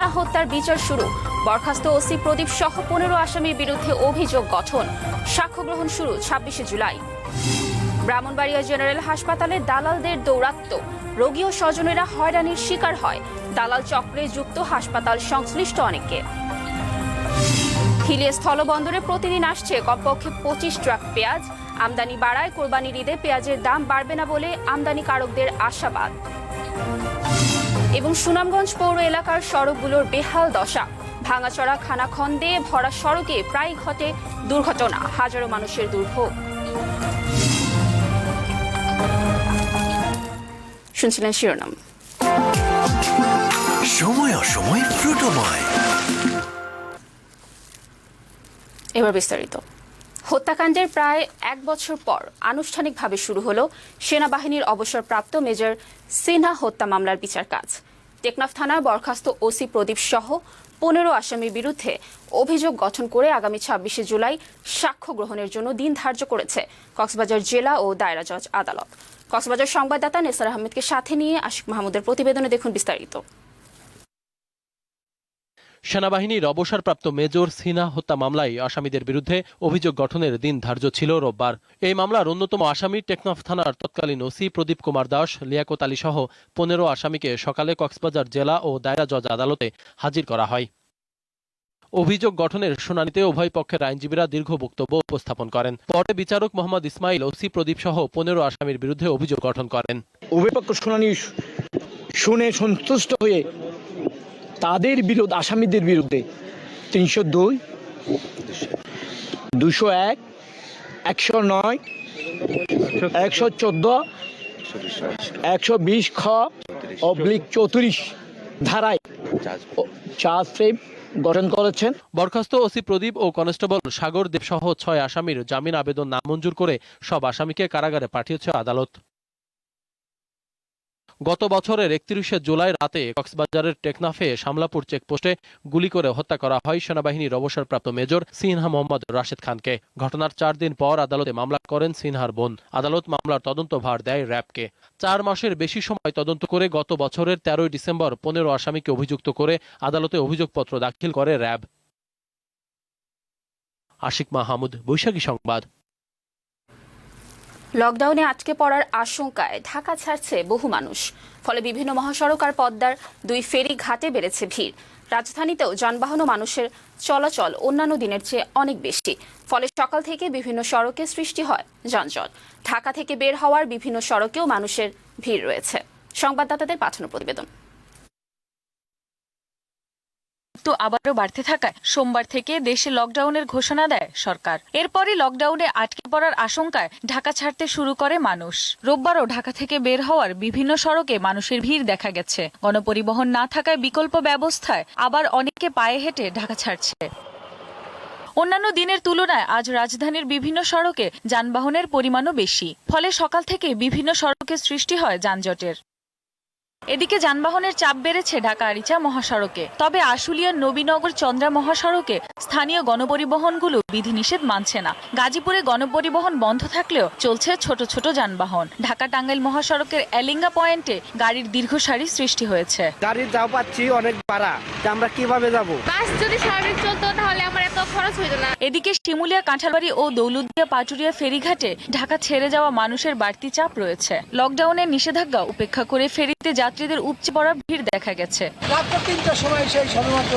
সিনহা হত্যার বিচার শুরু। বরখাস্ত ওসি প্রদীপ সহ 15 আসামির বিরুদ্ধে অভিযোগ গঠন। সাক্ষ্য গ্রহণ শুরু 26 জুলাই। ব্রাহ্মণবাড়িয়া জেনারেল হাসপাতালে দালালদের দৌরাত্ম্য, রোগী ও স্বজনেরা হয়রানির শিকার হয়। দালাল চক্রে যুক্ত হাসপাতাল সংশ্লিষ্ট অনেকে। হিলি স্থলবন্দরে প্রতিদিন আসছে কমপক্ষে 25 ট্রাক পেঁয়াজ। আমদানি বাড়ায় কোরবানির ঈদে পেঁয়াজের দাম বাড়বে না বলে আমদানিকারকদের আশাবাদ। এবং সুনামগঞ্জ পৌর এলাকার সড়কগুলোর বেহাল দশা। ভাঙাচড়া খানাখন্দে ভরা সড়কে প্রায় ঘটে দুর্ঘটনা, হাজারো মানুষের দুর্ভোগ। শুনছিলেন শিরোনাম। সময় অসময় ফ্রুটোময়। এবার বিস্তারিত। হত্যাকাণ্ডের প্রায় 1 বছর পর আনুষ্ঠানিকভাবে শুরু হলো সেনাবাহিনীর অবসরপ্রাপ্ত মেজর সিনহা হত্যা মামলার বিচার কাজ। টেকনাফ থানার বরখাস্ত ওসি প্রদীপ সহ 15 আসামির বিরুদ্ধে অভিযোগ গঠন করে আগামী 26 জুলাই সাক্ষ্য গ্রহণের জন্য দিন ধার্য করেছে কক্সবাজার জেলা ও দায়রা জজ আদালত। কক্সবাজার সংবাদদাতা নেসার আহমেদকে সাথে নিয়ে আশিক মাহমুদের প্রতিবেদনে দেখুন বিস্তারিত। সেনাবাহিনীর অবসরপ্রাপ্ত মেজর সিনহা হত্যা মামলায় আসামিদের বিরুদ্ধে অভিযোগ গঠনের দিন ধার্য ছিল রোববার। এই মামলার অন্যতম আসামি টেকনাফ থানার তৎকালীন ওসি প্রদীপ কুমার দাস, লিয়াকত আলী সহ 15 আসামিকে সকালে কক্সবাজার জেলা ও দায়রা জজ আদালতে হাজির করা হয়। অভিযোগ গঠনের শুনানিতে উভয় পক্ষের আইনজীবীরা দীর্ঘ বক্তব্য উপস্থাপন করেন। পরে বিচারক মোহাম্মদ ইসমাইল ওসি প্রদীপ সহ 15 আসামির বিরুদ্ধে অভিযোগ গঠন করেন। উভয় পক্ষ শুনানি শুনে সন্তুষ্ট হয়ে তাদের বিরুদ্ধে আসামিদের বিরুদ্ধে 302, 201, 109, 114, 120 খ / 34 ধারায় চার্জশিট গঠন করেছেন। বরখাস্ত ওসি প্রদীপ ও কনস্টেবল সাগর দেব সহ 6 আসামির জামিন আবেদন নামঞ্জুর করে সব আসামিকে কারাগারে পাঠিয়েছে আদালত। গত বছরের 31 জুলাই রাতে কক্সবাজারের টেকনাফে শামলাপুর চেকপোস্টে গুলি করে হত্যা করা হয় সেনাবাহিনীর অবসরপ্রাপ্ত মেজর সিনহা মোহাম্মদ রাশেদ খানকে। ঘটনার 4 দিন পর আদালতে মামলা করেন সিনহার বোন। আদালত মামলার তদন্তভার দেয় র্যাবকে। 4 মাসের বেশি সময় তদন্ত করে গত বছরের 13 ডিসেম্বর 15 আসামিকে অভিযুক্ত করে আদালতে অভিযোগপত্র দাখিল করে র্যাব। আশিক মাহমুদ, বৈশাখী সংবাদ। লকডাউনে আটকে পড়ার আশঙ্কায় ঢাকা ছাড়ছে বহু মানুষ। ফলে বিভিন্ন মহাসড়ক আর পদ্মার 2 ফেরি ঘাটে বেড়েছে ভিড়। রাজধানীতেও যানবাহন ও মানুষের চলাচল অন্যান্য দিনের চেয়ে অনেক বেশি। ফলে সকাল থেকে বিভিন্ন সড়কে সৃষ্টি হয় যানজট। ঢাকা থেকে বের হওয়ার বিভিন্ন সড়কেও মানুষের ভিড় রয়েছে। সংবাদদাতাদের পাঠানো প্রতিবেদন। আবারও বাড়তে থাকায় সোমবার থেকে দেশে লকডাউনের ঘোষণা দেয় সরকার। এরপরই লকডাউনে আটকে পড়ার আশঙ্কায় ঢাকা ছাড়তে শুরু করে মানুষ। রোববারও ঢাকা থেকে বের হওয়ার বিভিন্ন সড়কে মানুষের ভিড় দেখা গেছে। গণপরিবহন না থাকায় বিকল্প ব্যবস্থায় আবার অনেকে পায়ে হেঁটে ঢাকা ছাড়ছে। অন্যান্য দিনের তুলনায় আজ রাজধানীর বিভিন্ন সড়কে যানবাহনের পরিমাণও বেশি। ফলে সকাল থেকে বিভিন্ন সড়কে সৃষ্টি হয় যানজটের। এদিকে যানবাহনের চাপ বেড়েছে ঢাকা আরিচা মহাসড়কে। তবে আশুলিয়ার নবীনগর চন্দ্রা মহাসড়কে স্থানীয় গণপরিবহনগুলো বিধিনিষেধ মানছে না। গাজীপুরে গণপরিবহন বন্ধ থাকলেও চলছে ছোট ছোট যানবাহন। ঢাকা টাঙ্গাইল মহাসড়কের এলিঙ্গা পয়েন্টে গাড়ির দীর্ঘ সারি সৃষ্টি হয়েছে। গাড়ির দাম পাচ্ছি অনেক ভাড়া, আমরা কিভাবে যাব? বাস যদি স্বাভাবিক চলতো তাহলে আমার এত খরচ হইতো না। এদিকে শিমুলিয়া, কাঁঠালবাড়ি ও দৌলতদিয়া পাটুরিয়া ফেরিঘাটে ঢাকা ছেড়ে যাওয়া মানুষের বাড়তি চাপ রয়েছে। লকডাউনের নিষেধাজ্ঞা উপেক্ষা করে ফেরিতে যাত্রীদের উপচে পড়া ভিড় দেখা গেছে। রাত 3টার সময় সেই সবেমাত্র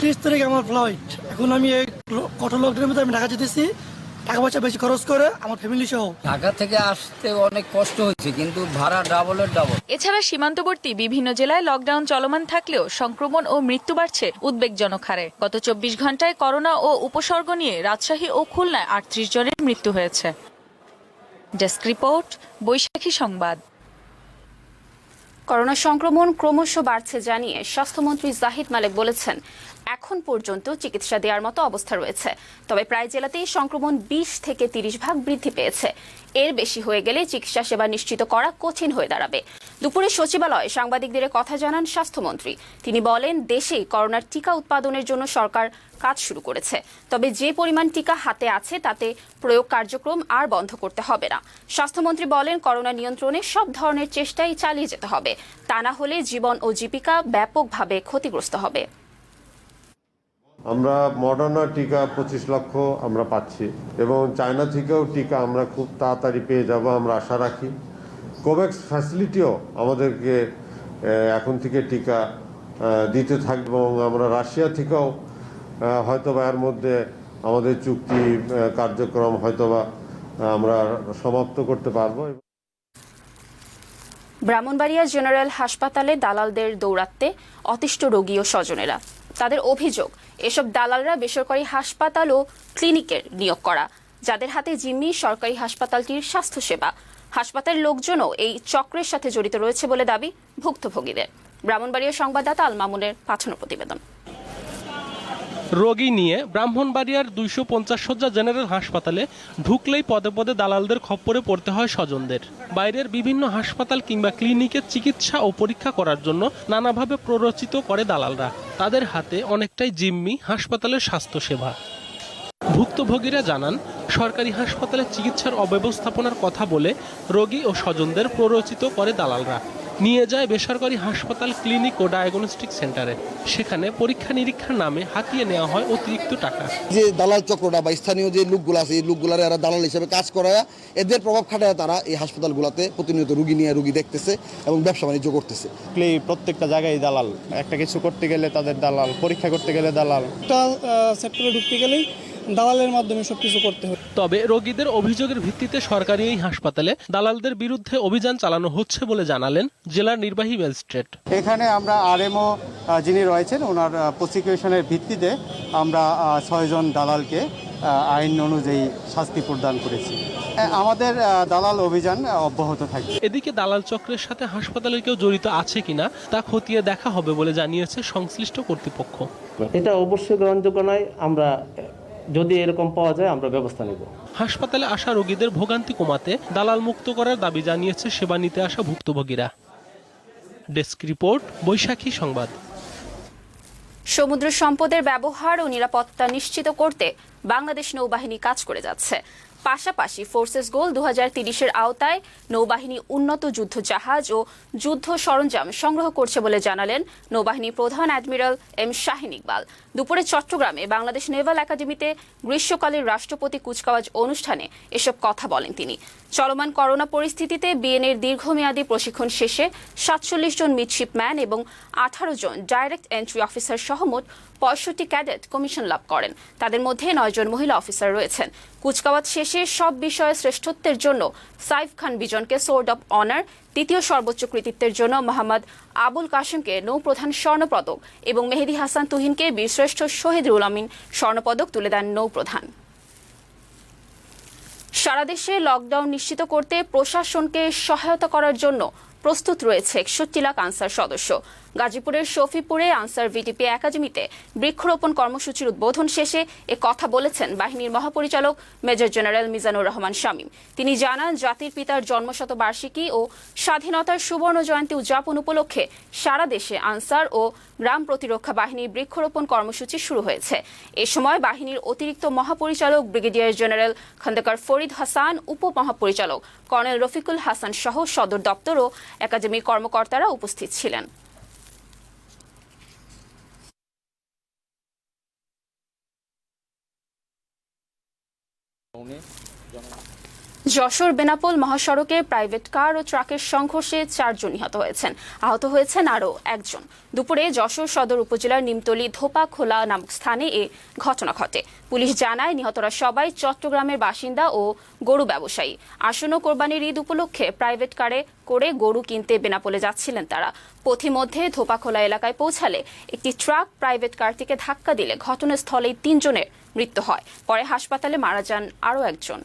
30 তারিখে আমার ফ্লাইট। এখন আমি এই কঠোর লকডাউনের মধ্যে আমি ঢাকা যেতেছি, টাকা পয়সা বেশি খরচ করে আমার ফ্যামিলি সহ। ঢাকা থেকে আসতে অনেক কষ্ট হচ্ছে, কিন্তু ভাড়া ডাবলের ডাবল। এছাড়া সীমান্তবর্তী বিভিন্ন জেলায় লকডাউন চলমান থাকলেও সংক্রমণ ও মৃত্যু বাড়ছে উদ্বেগজনক হারে। গত 24 ঘন্টায় করোনা ও উপসর্গ নিয়ে রাজশাহী ও খুলনায় 38 জনের মৃত্যু হয়েছে। ডেস্ক রিপোর্ট, বৈশাখী সংবাদ। করোনা সংক্রমণ ক্রমশ বাড়ছে জানিয়ে স্বাস্থ্যমন্ত্রী জাহিদ মালেক বলেছেন, এখন পর্যন্ত চিকিৎসা দেওয়ার মতো অবস্থা রয়েছে। তবে প্রায় জেলাতেই সংক্রমণ 20 থেকে 30 ভাগ বৃদ্ধি পেয়েছে। এর বেশি হয়ে গেলে চিকিৎসা সেবা নিশ্চিত করা কঠিন হয়ে দাঁড়াবে। দুপুরে সচিবালয়ে সাংবাদিকদের কথা জানান স্বাস্থ্যমন্ত্রী। তিনি বলেন, দেশেই করোনার টিকা উৎপাদনের জন্য সরকার কাজ শুরু করেছে। তবে যে পরিমাণ টিকা হাতে আছে তাতে প্রয়োগ কার্যক্রম আর বন্ধ করতে হবে না। স্বাস্থ্যমন্ত্রী বলেন, করোনা নিয়ন্ত্রণে সব ধরনের চেষ্টাই চালিয়ে যেতে হবে, তা না হলে জীবন ও জীবিকা ব্যাপকভাবে ক্ষতিগ্রস্ত হবে। আমরা মডার্না টিকা 25 লক্ষ আমরা পাচ্ছি এবং চায়না থেকেও টিকা আমরা খুব তাড়াতাড়ি পেয়ে যাব আমরা আশা রাখি। কোভ্যাক্স ফ্যাসিলিটিও আমাদেরকে এখন থেকে টিকা দিতে থাকবে এবং আমরা রাশিয়া থেকেও হয়তোবা এর মধ্যে আমাদের চুক্তি কার্যক্রম হয়তোবা আমরা সমাপ্ত করতে পারবো। ব্রাহ্মণবাড়িয়া জেনারেল হাসপাতালে দালালদের দৌরাত্মে অতিষ্ঠ রোগী ও স্বজনেরা। তাদের অভিযোগ, এসব দালালরা বেসরকারি হাসপাতাল ও ক্লিনিকের নিয়োগ করা, যাদের হাতে জিম্মি সরকারি হাসপাতালটির স্বাস্থ্যসেবা। হাসপাতালের লোকজনও এই চক্রের সাথে জড়িত রয়েছে বলে দাবি ভুক্তভোগীদের। ব্রাহ্মণবাড়িয়া সংবাদদাতা আল মামুনের পাঠানো প্রতিবেদন। রোগী নিয়ে ব্রাহ্মণবাড়িয়ার 250 শয্যা জেনারেল হাসপাতালে ঢুকলেই পদে পদে দালালদের খপ্পরে পড়তে হয় স্বজনদের। বাইরের বিভিন্ন হাসপাতাল কিংবা ক্লিনিকে চিকিৎসা ও পরীক্ষা করার জন্য নানাভাবে প্ররোচিত করে দালালরা। তাদের হাতে অনেকটাই জিম্মি হাসপাতালের স্বাস্থ্যসেবা। ভুক্তভোগীরা জানান, সরকারি হাসপাতালে চিকিৎসার অব্যবস্থাপনার কথা বলে রোগী ও স্বজনদের প্ররোচিত করে দালালরা। নিয়ে যায় বেসরকারি হাসপাতাল, ক্লিনিক ও ডায়াগনস্টিক সেন্টারে। সেখানে পরীক্ষা নিরীক্ষার নামে হাতিয়ে নেওয়া হয় অতিরিক্ত টাকা। যে দালাল চক্রটা বা স্থানীয় যে লোকগুলো আছে, এই লোকগুলার এরা দালাল হিসেবে কাজ করায় এদের প্রভাব খাটায় তারা এই হাসপাতালগুলোতে প্রতিনিয়ত রুগী নিয়ে রুগী দেখতেছে এবং ব্যবসা বাণিজ্য করতেছে। প্রত্যেকটা জায়গায় দালাল, একটা কিছু করতে গেলে তাদের দালাল, পরীক্ষা করতে গেলে দালাল, একটা সেক্টরে ঢুকতে গেলেই দালালের মাধ্যমে সবকিছু করতে হয়। তবে রোগীদের অভিযোগের ভিত্তিতে সরকারি এই হাসপাতালে দালালদের বিরুদ্ধে অভিযান চালানো হচ্ছে বলে জানালেন জেলার নির্বাহী ম্যাজিস্ট্রেট। এখানে আমরা আরএমও যিনি রয়েছেন ওনার প্রসিকিউশনের ভিত্তিতে আমরা 6 জন দালালকে আইন অনুযায়ী শাস্তি প্রদান করেছি। আমাদের দালাল অভিযান অব্যাহত থাকবে। এদিকে দালাল চক্রের সাথে হাসপাতালের কেউ জড়িত আছে কিনা তা খতিয়ে দেখা হবে বলে জানিয়েছে সংশ্লিষ্ট কর্তৃপক্ষ। এটা অবশ্যই গ্রহণযোগ্য নয়। আমরা যদি এরকম পাওয়া যায় আমরা ব্যবস্থা নেব। হাসপাতালে আসা রোগীদের ভোগান্তি কমাতে দালাল মুক্ত করার দাবি জানিয়েছে সেবা নিতে আসা ভুক্তভোগীরা। ডেস্ক রিপোর্ট, বৈশাখী সংবাদ। সমুদ্র সম্পদের ব্যবহার ও নিরাপত্তা নিশ্চিত করতে বাংলাদেশ নৌবাহিনী কাজ করে যাচ্ছে। পাশাপাশি ফোর্সেস গোল 2030-এর আওতায় নৌবাহিনী উন্নত যুদ্ধ জাহাজ ও যুদ্ধ সরঞ্জাম সংগ্রহ করছে বলে জানালেন নৌবাহিনী প্রধান অ্যাডমিরাল এম শাহিন ইকবাল। দুপুরে চট্টগ্রামে বাংলাদেশ নেভাল একাডেমিতে গ্রীষ্মকালীন রাষ্ট্রপতি কুচকাওয়াজ অনুষ্ঠানে এসব কথা বলেন তিনি। চলমান করোনা পরিস্থিতিতে বিএনএর দীর্ঘমেয়াদী প্রশিক্ষণ শেষে 47 জন মিডশিপম্যান এবং 18 জন ডাইরেক্ট এন্ট্রি অফিসার সহ মোট 65 ক্যাডেট কমিশন লাভ করেন। তাদের মধ্যে 9 জন মহিলা অফিসার রয়েছেন। কুচকাওয়াজ শেষে সব বিষয়ে শ্রেষ্ঠত্বের জন্য সাইফ খান বিজনকে সোর্ড অব অনার, দ্বিতীয় সর্বোচ্চ কৃতিত্বের জন্য মোহাম্মদ আবুল কাশেমকে নৌপ্রধান স্বর্ণপদক এবং মেহেদী হাসান তুহিনকে বীরশ্রেষ্ঠ শহীদুল আমিন স্বর্ণপদক তুলে দেন নৌপ্রধান। সারা দেশে লকডাউন নিশ্চিত করতে প্রশাসনকে সহায়তা করার জন্য প্রস্তুত রয়েছে 61 লাখ আনসার সদস্য। গাজীপুরের শফিপুরে আনসার ভিটিপি একাডেমিতে বৃক্ষরোপণ কর্মসূচির উদ্বোধন শেষে এ কথা বলেছেন বাহিনীর মহাপরিচালক মেজর জেনারেল মিজানুর রহমান শামীম। তিনি জানান, জাতির পিতার জন্মশতবার্ষিকী ও স্বাধীনতার সুবর্ণ জয়ন্তী উদযাপন উপলক্ষে সারা দেশে আনসার ও গ্রাম প্রতিরক্ষা বাহিনীর বৃক্ষরোপণ কর্মসূচি শুরু হয়েছে। এ সময় বাহিনীর অতিরিক্ত মহাপরিচালক ব্রিগেডিয়ার জেনারেল খন্দকার ফরিদ হাসান, উপমহাপরিচালক কর্নেল রফিকুল হাসান সহ সদর দপ্তর ও একাডেমির কর্মকর্তারা উপস্থিত ছিলেন। যশোর বেনাপোল মহাসড়কে প্রাইভেট কার ও ট্রাকের সংঘর্ষে 4 জন নিহত হয়েছেন। আহত হয়েছেন আরও 1 জন। দুপুরে যশোর সদর উপজেলার নিমতলী ধোপাখোলা নামক স্থানে এ ঘটনা ঘটে। পুলিশ জানায়, নিহতরা সবাই চট্টগ্রামের বাসিন্দা ও গরু ব্যবসায়ী। আসন্ন কোরবানির ঈদ উপলক্ষে প্রাইভেট কারে করে গরু কিনতে বেনাপোলে যাচ্ছিলেন তারা। পথিমধ্যে ধোপাখোলা এলাকায় পৌঁছালে একটি ট্রাক প্রাইভেট কারটিকে ধাক্কা দিলে ঘটনাস্থলেই 3 জনের মৃত্যু হয়। পরে হাসপাতালে মারা যান আরও 1 জন।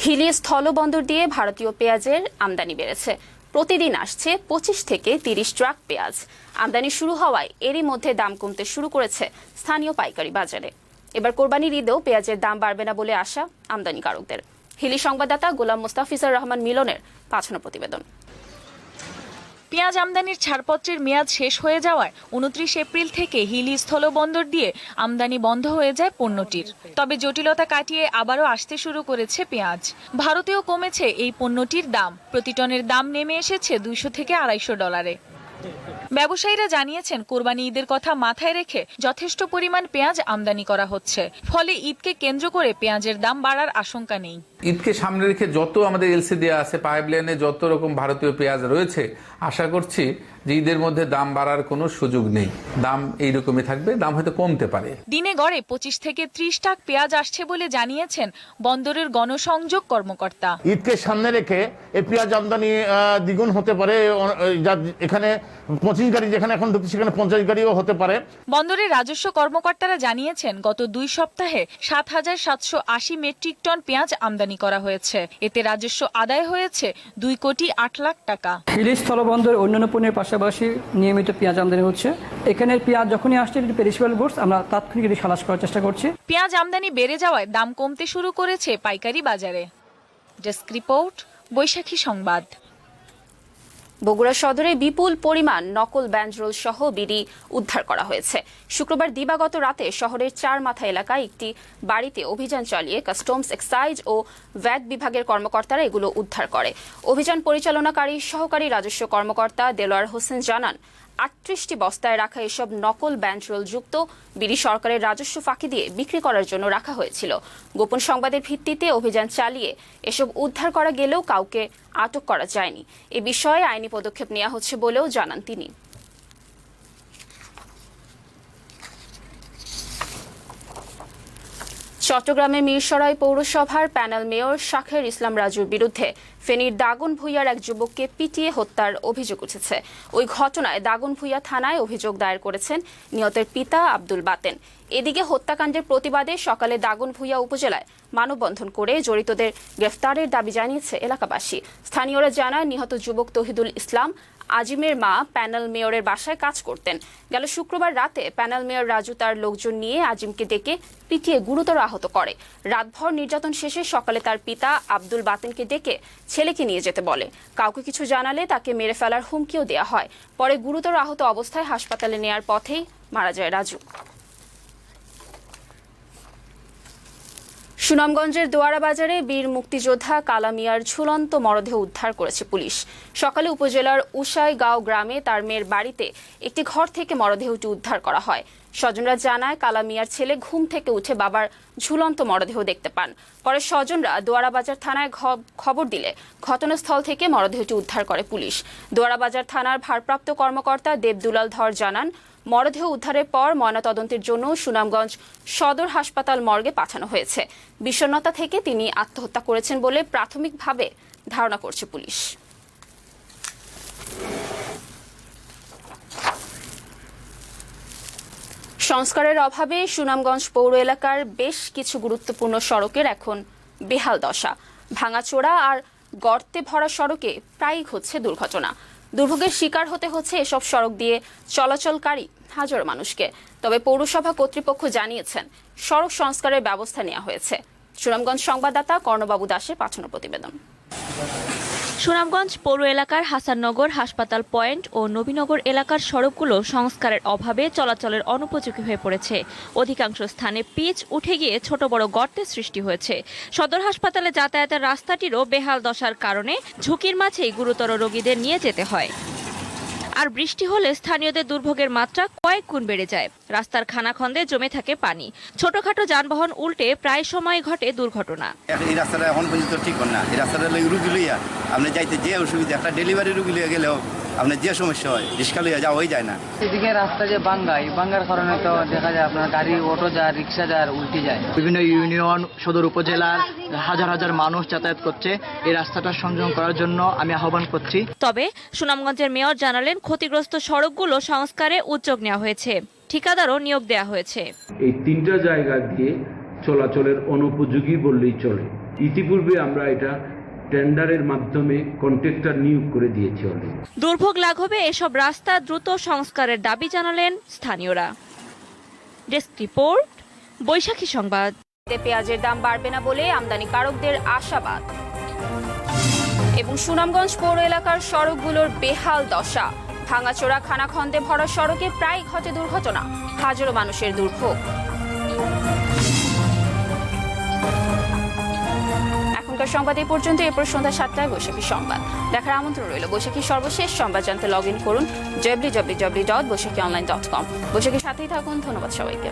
হিলি স্থলবন্দর দিয়ে ভারতীয় পেঁয়াজের আমদানি বেড়েছে। প্রতিদিন আসছে 25 থেকে 30 ট্রাক পেঁয়াজ। আমদানি শুরু হওয়ায় এরই মধ্যে দাম কমতে শুরু করেছে স্থানীয় পাইকারি বাজারে। এবার কোরবানির ঈদেও পেঁয়াজের দাম বাড়বে না বলে আশা আমদানিকারকদের। হিলি সংবাদদাতা গোলাম মোস্তাফিজুর রহমান মিলনের পাঠানো প্রতিবেদন। পেঁয়াজ আমদানির ছাড়পত্রের মেয়াদ শেষ হয়ে যাওয়ায় 29 এপ্রিল থেকে হিলি স্থলবন্দর দিয়ে আমদানি বন্ধ হয়ে যায় পণ্যটির। তবে জটিলতা কাটিয়ে আবারও আসতে শুরু করেছে পেঁয়াজ। ভারতেও কমেছে এই পণ্যটির দাম। প্রতি টনের দাম নেমে এসেছে $200 থেকে $250। ব্যবসায়ীরা জানিয়েছেন, কোরবানি ঈদের কথা মাথায় রেখে যথেষ্ট পরিমাণ পেঁয়াজ আমদানি করা হচ্ছে। ফলে ঈদকে কেন্দ্র করে পেঁয়াজের দাম বাড়ার আশঙ্কা নেই। ঈদকে সামনে রেখে যত আমাদের এলসি দেওয়া আছে, পাইপলাইনে যত রকম ভারতীয় পেঁয়াজ রয়েছে, আশা করছি যে ঈদের মধ্যে দাম বাড়ার কোনো সুযোগ নেই। দাম এইরকমই থাকবে, দাম হয়তো কমতে পারে। দিনে গড়ে 25 থেকে 30 টাক পেঁয়াজ আসছে বলে জানিয়েছেন বন্দরের গণসংযোগ কর্মকর্তা। ঈদকে সামনে রেখে এই পেঁয়াজ আমদানি দ্বিগুণ হতে পারে। এখানে 25 গাড়ি যেখানে এখন ঢুকছে সেখানে 50 গাড়িও হতে পারে। বন্দরের রাজস্ব কর্মকর্তারা জানিয়েছেন, গত 2 সপ্তাহে 7,780 মেট্রিক টন পেঁয়াজ আমদানি করা হয়েছে। এতে রাজস্ব আদায় হয়েছে 2,08,00,000 টাকা। হিলি স্থলবন্দর অন্যান্য পণ্যের পাশাপাশি নিয়মিত পেঁয়াজ আমদানি হচ্ছে। এখানের পেঁয়াজ যখনই আসছে পেরিশেবল গুডস, আমরা তাৎক্ষণিক এটি খালাস করার চেষ্টা করছি। পেঁয়াজ আমদানি বেড়ে যাওয়ায় দাম কমতে শুরু করেছে পাইকারি বাজারে। ডেস্ক রিপোর্ট, বৈশাখী সংবাদ। বগুড়া সদরে বিপুল পরিমাণ নকল ব্যান্ডরোল সহ বিড়ি উদ্ধার করা হয়েছে। শুক্রবার দিবাগত রাতে শহরের চারমাথা এলাকায় একটি বাড়িতে অভিযান চালিয়ে কাস্টমস, এক্সাইজ ও ভ্যাট বিভাগের কর্মকর্তারা এগুলো উদ্ধার করে। অভিযান পরিচালনাকারী সহকারী রাজস্ব কর্মকর্তা দেলোয়ার হোসেন জানান, 38টি বস্তায় রাখা এসব নকল ব্যান্ডরোল যুক্ত বিড়ি সরকারের রাজস্ব ফাঁকি দিয়ে বিক্রি করার জন্য রাখা হয়েছিল। গোপন সংবাদের ভিত্তিতে অভিযান চালিয়ে এসব উদ্ধার করা গেলেও কাউকে আটক করা যায়নি। এ বিষয়ে আইনি পদক্ষেপ নেওয়া হচ্ছে বলেও জানান তিনি। চট্টগ্রামের মিরসরাই পৌরসভার প্যানেল মেয়র শাখের ইসলাম রাজুর বিরুদ্ধে ফেনীর দাগনভূঞার এক যুবককে পিটিয়ে হত্যার অভিযোগ উঠেছে। ওই ঘটনায় দাগনভূঞা থানায় অভিযোগ দায়ের করেছেন নিহতের পিতা আব্দুল বাতেন। এদিকে হত্যাকাণ্ডের প্রতিবাদে সকালে দাগনভূঞা উপজেলায় মানববন্ধন করে জড়িতদের গ্রেফতারের দাবি জানিয়েছে এলাকাবাসী। স্থানীয়রা জানায়, নিহত যুবক তহিদুল ইসলাম আজিমের মা প্যানেল মেয়রের বাসায় কাজ করতেন। গেল শুক্রবার রাতে প্যানেল মেয়র রাজু তার লোকজন নিয়ে আজিমকে ডেকে পিটিয়ে গুরুতর আহত করে। রাতভর নির্যাতন শেষে সকালে তার পিতা আব্দুল বাতেনকে ডেকে ছেলেকে নিয়ে যেতে বলে। কাউকে কিছু জানালে তাকে মেরে ফেলার হুমকিও দেওয়া হয়। পরে গুরুতর আহত অবস্থায় হাসপাতালে নেয়ার পথেই মারা যায় রাজু। সুনামগঞ্জের দোয়ারা বাজারে বীর মুক্তিযোদ্ধা কালামিয়ার ঝুলন্ত মরদেহ উদ্ধার করেছে পুলিশ। সকালে উপজেলার উসাইগাঁও গ্রামে তার মেয়ের বাড়িতে একটি ঘর থেকে মরদেহটি উদ্ধার করা হয়। স্বজনরা জানায়, কালামিয়ার ছেলে ঘুম থেকে উঠে বাবার ঝুলন্ত মরদেহ দেখতে পান। পরে স্বজনরা দোয়ারা বাজার থানায় খবর দিলে ঘটনাস্থল থেকে মরদেহটি উদ্ধার করে পুলিশ। দোয়ারা বাজার থানার ভারপ্রাপ্ত কর্মকর্তা দেবদুলাল ধর জানান, মরদেহ উদ্ধারের পর ময়নাতদন্তের জন্য সুনামগঞ্জ সদর হাসপাতাল মর্গে পাঠানো হয়েছে। বিষণ্ণতা থেকে তিনি আত্মহত্যা করেছেন বলে প্রাথমিকভাবে ধারণা করছে পুলিশ। সংস্কারের অভাবে সুনামগঞ্জ পৌর এলাকার বেশ কিছু গুরুত্বপূর্ণ সড়কের এখন বেহাল দশা। ভাঙাচোরা আর গর্তে ভরা সড়কে প্রায়ই হচ্ছে দুর্ঘটনা। দুর্ভোগের শিকার হতে হচ্ছে এসব সড়ক দিয়ে চলাচলকারী হাজারো মানুষকে। তবে পৌরসভা কর্তৃপক্ষ জানিয়েছেন, সড়ক সংস্কারের ব্যবস্থা নেওয়া হয়েছে। সুনামগঞ্জ সংবাদদাতা কর্ণবাবু দাসের পাঠানো প্রতিবেদন। সুনামগঞ্জ পৌর এলাকার হাসাননগর, হাসপাতাল পয়েন্ট ও নবীনগর এলাকার সড়কগুলো সংস্কারের অভাবে চলাচলের অনুপযোগী হয়ে পড়েছে। অধিকাংশ স্থানে পিচ উঠে গিয়ে ছোট বড় গর্তের সৃষ্টি হয়েছে। সদর হাসপাতালে যাতায়াতের রাস্তাটিরও বেহাল দশার কারণে ঝুঁকির মাঝেই গুরুতর রোগীদের নিয়ে যেতে হয়। আর বৃষ্টি হলে স্থানীয়দের দুর্ভোগের মাত্রা কয়েক গুণ বেড়ে যায়। রাস্তার খানাখন্দে জমে থাকে পানি। ছোটখাটো যানবাহন উল্টে প্রায় সময় ঘটে দুর্ঘটনা। এই রাস্তাটা এখন পর্যন্ত ঠিক না। এই রাস্তাটা রুগী লইয়া আপনি যাইতে যে অসুবিধা, একটা ডেলিভারি রুগী লইয়া গেলেও আপনার যে সমস্যা হয়, রিক্সা লইয়া যাওয়াই যায় না। এদিকে রাস্তা যে ভাঙ্গার কারণে তো দেখা যায় আপনার গাড়ি, অটো যায়, রিক্সা যায়, উল্টে যায়। বিভিন্ন ইউনিয়ন, সদর উপজেলার হাজার হাজার মানুষ যাতায়াত করছে। এই রাস্তাটা সংযোগ করার জন্য আমি আহ্বান করছি। তবে সুনামগঞ্জের মেয়র জানালেন, ক্ষতিগ্রস্ত সড়কগুলো সংস্কারে উদ্যোগ নেওয়া হয়েছে, ঠিকাদারও নিয়োগ দেওয়া হয়েছে। এই তিনটা জায়গা দিয়ে চলাচলের অনুপযোগী বললেই চলে। ইতিপূর্বে আমরা এটা টেন্ডারের মাধ্যমে কন্ট্রাক্টর নিয়োগ করে দিয়েছি অলরেডি। দুর্ভোগ লাঘবে এসব রাস্তা দ্রুত সংস্কারের দাবি জানালেন স্থানীয়রা। ডেস্ক রিপোর্ট, বৈশাখী সংবাদ। পেঁয়াজের দাম বাড়বে না বলে আমদানিকারকদের আশাবাদ। এবং সুনামগঞ্জ পৌর এলাকার সড়কগুলোর বেহাল দশা, ভাঙাচোরা খানাখন্দে ভরা সড়কে প্রায় ঘটে দুর্ঘটনা, হাজারো মানুষের দুর্ভোগ। এখনকার সংবাদ এই পর্যন্ত। এরপর সন্ধ্যা 7টায় বৈশাখী সংবাদ দেখার আমন্ত্রণ রইল। বৈশাখীর সর্বশেষ সংবাদ জানতে লগ ইন করুন www.boishakionline.com। বৈশাখীর সাথেই থাকুন। ধন্যবাদ সবাইকে।